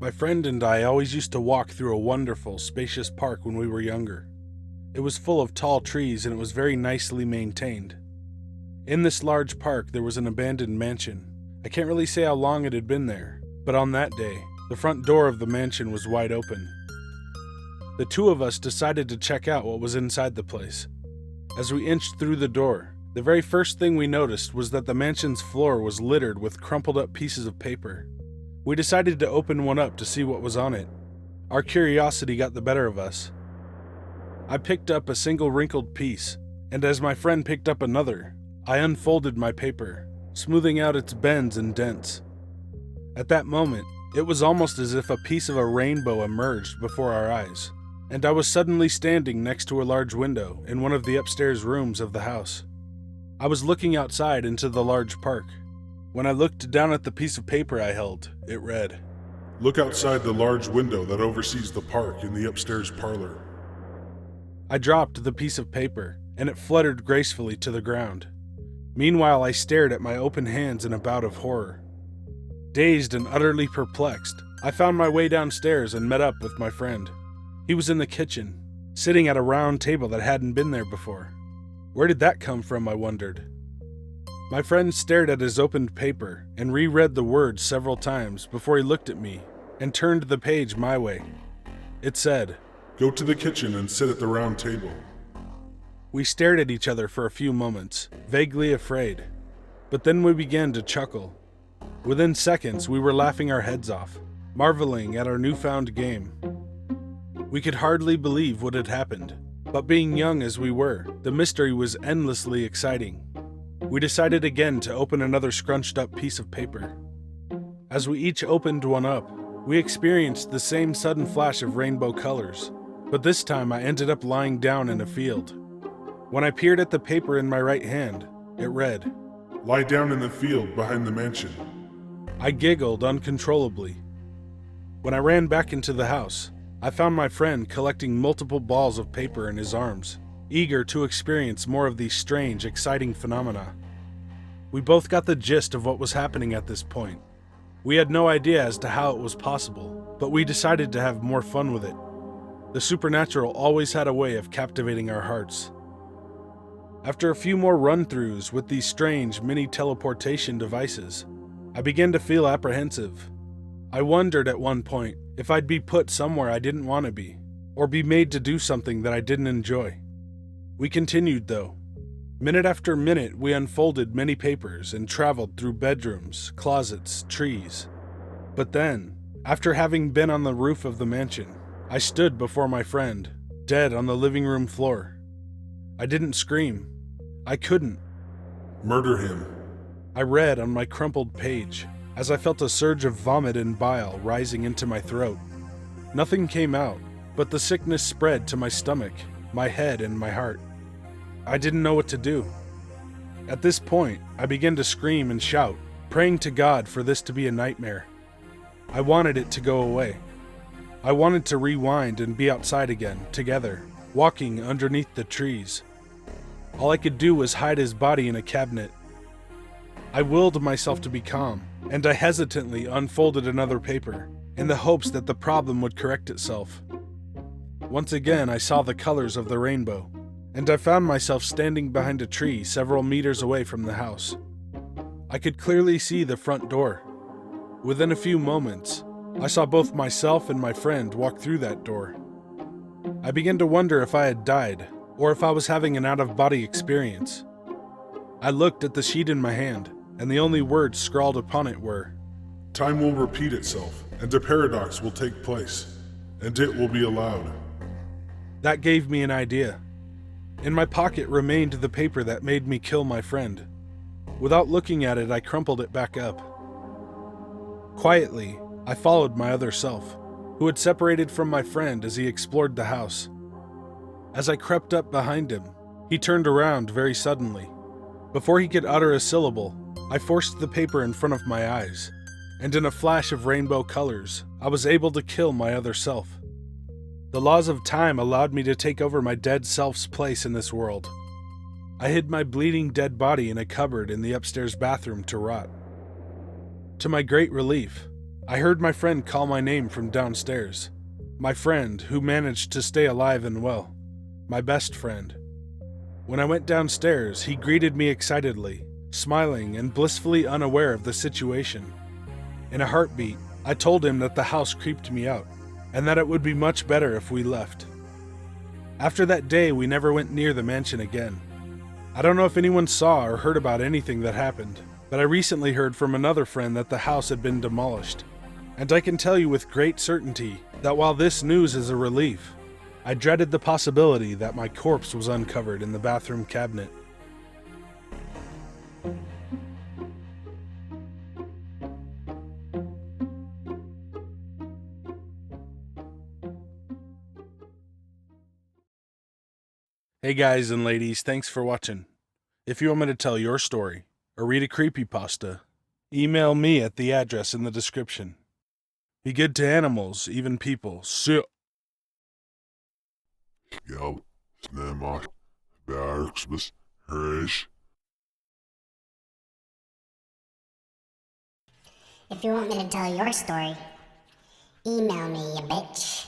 My friend and I always used to walk through a wonderful, spacious park when we were younger. It was full of tall trees and it was very nicely maintained. In this large park, there was an abandoned mansion. I can't really say how long it had been there, but on that day, the front door of the mansion was wide open. The two of us decided to check out what was inside the place. As we inched through the door, the very first thing we noticed was that the mansion's floor was littered with crumpled up pieces of paper. We decided to open one up to see what was on it. Our curiosity got the better of us. I picked up a single wrinkled piece, and as my friend picked up another, I unfolded my paper, smoothing out its bends and dents. At that moment, it was almost as if a piece of a rainbow emerged before our eyes, and I was suddenly standing next to a large window in one of the upstairs rooms of the house. I was looking outside into the large park. When I looked down at the piece of paper I held, it read, "Look outside the large window that oversees the park in the upstairs parlor." I dropped the piece of paper, and it fluttered gracefully to the ground. Meanwhile, I stared at my open hands in a bout of horror. Dazed and utterly perplexed, I found my way downstairs and met up with my friend. He was in the kitchen, sitting at a round table that hadn't been there before. Where did that come from, I wondered. My friend stared at his opened paper and reread the words several times before he looked at me and turned the page my way. It said, "Go to the kitchen and sit at the round table." We stared at each other for a few moments, vaguely afraid, but then we began to chuckle. Within seconds, we were laughing our heads off, marveling at our newfound game. We could hardly believe what had happened, but being young as we were, the mystery was endlessly exciting. We decided again to open another scrunched-up piece of paper. As we each opened one up, we experienced the same sudden flash of rainbow colors, but this time I ended up lying down in a field. When I peered at the paper in my right hand, it read, "Lie down in the field behind the mansion." I giggled uncontrollably. When I ran back into the house, I found my friend collecting multiple balls of paper in his arms, eager to experience more of these strange, exciting phenomena. We both got the gist of what was happening at this point. We had no idea as to how it was possible, but we decided to have more fun with it. The supernatural always had a way of captivating our hearts. After a few more run-throughs with these strange mini-teleportation devices, I began to feel apprehensive. I wondered at one point if I'd be put somewhere I didn't want to be, or be made to do something that I didn't enjoy. We continued though. Minute after minute, we unfolded many papers and traveled through bedrooms, closets, trees. But then, after having been on the roof of the mansion, I stood before my friend, dead on the living room floor. I didn't scream. I couldn't. "Murder him," I read on my crumpled page, as I felt a surge of vomit and bile rising into my throat. Nothing came out, but the sickness spread to my stomach, my head, and my heart. I didn't know what to do. At this point, I began to scream and shout, praying to God for this to be a nightmare. I wanted it to go away. I wanted to rewind and be outside again, together, walking underneath the trees. All I could do was hide his body in a cabinet. I willed myself to be calm, and I hesitantly unfolded another paper, in the hopes that the problem would correct itself. Once again, I saw the colors of the rainbow, and I found myself standing behind a tree several meters away from the house. I could clearly see the front door. Within a few moments, I saw both myself and my friend walk through that door. I began to wonder if I had died, or if I was having an out-of-body experience. I looked at the sheet in my hand, and the only words scrawled upon it were, "Time will repeat itself, and a paradox will take place, and it will be allowed." That gave me an idea. In my pocket remained the paper that made me kill my friend. Without looking at it, I crumpled it back up. Quietly, I followed my other self, who had separated from my friend as he explored the house. As I crept up behind him, he turned around very suddenly. Before he could utter a syllable, I forced the paper in front of my eyes, and in a flash of rainbow colors, I was able to kill my other self. The laws of time allowed me to take over my dead self's place in this world. I hid my bleeding dead body in a cupboard in the upstairs bathroom to rot. To my great relief, I heard my friend call my name from downstairs. My friend who managed to stay alive and well. My best friend. When I went downstairs, he greeted me excitedly, smiling and blissfully unaware of the situation. In a heartbeat, I told him that the house creeped me out, and that it would be much better if we left. After that day, we never went near the mansion again. I don't know if anyone saw or heard about anything that happened, but I recently heard from another friend that the house had been demolished. And I can tell you with great certainty that while this news is a relief, I dreaded the possibility that my corpse was uncovered in the bathroom cabinet. Hey guys and ladies, thanks for watching. If you want me to tell your story, or read a creepypasta, email me at the address in the description. Be good to animals, even people. See Ja, snämmar, Bergsbus, Rish. If you want me to tell your story, email me, you bitch.